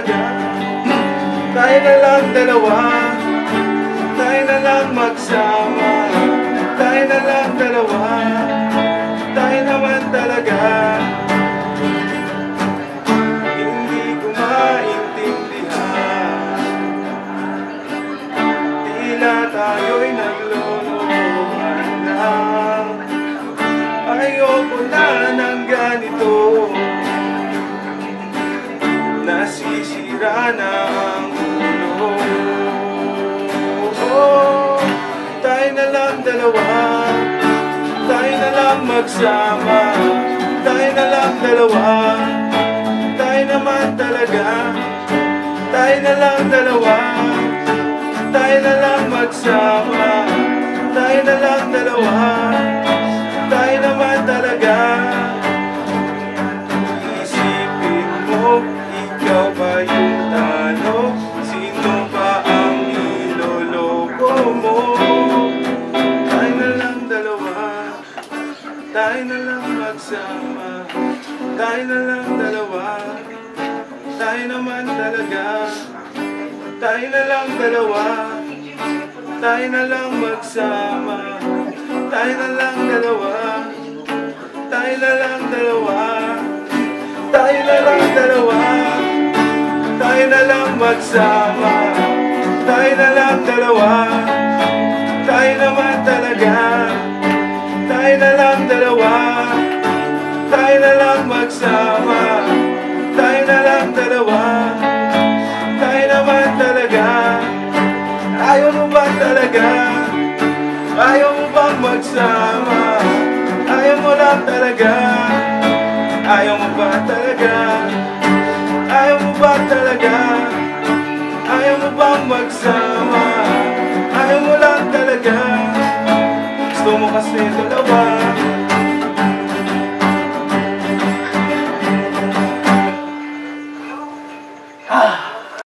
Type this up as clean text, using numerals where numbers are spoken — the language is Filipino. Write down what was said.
talaga. Tayo na lang dalawa, tayo na lang magsama. Tayo na lang dalawa, tayo naman talaga. Hindi ko maintindihan, tila tayo'y naglolokohan lang. Ayoko na ng ganito, nasisira na ang ulo. Tayo na lang dalawa, tayo na lang magsama. Tayo na lang dalawa, tayo naman talaga. Tayo na lang dalawa, tayo na lang magsama. Tayo na lang dalawa, tayo naman talaga. Isipin mo, ikaw ba yung talo? Sino ba ang niloloko mo? Tayo na lang dalawa, tayo na lang magsama. Tayo na lang dalawa, tayo naman talaga. Tayo na lang dalawa, tayo na lang magsama. Tayo na lang dalawa, tayo na lang dalawa. Tayo na lang dalawa, tayo na lang magsama. Tayo na lang dalawa, tayo naman talaga. Tayo na lang dalawa, tayo na lang magsama. Tayo na lang dalawa, tayo naman talaga. Ayaw mo ba talaga? Ayaw mo bang magsama? Ayaw mo lang talaga. Ayaw mo ba talaga? Ayaw mo ba talaga? Ayaw mo bang magsama? Ayaw mo lang talaga. Gusto mo kasi ito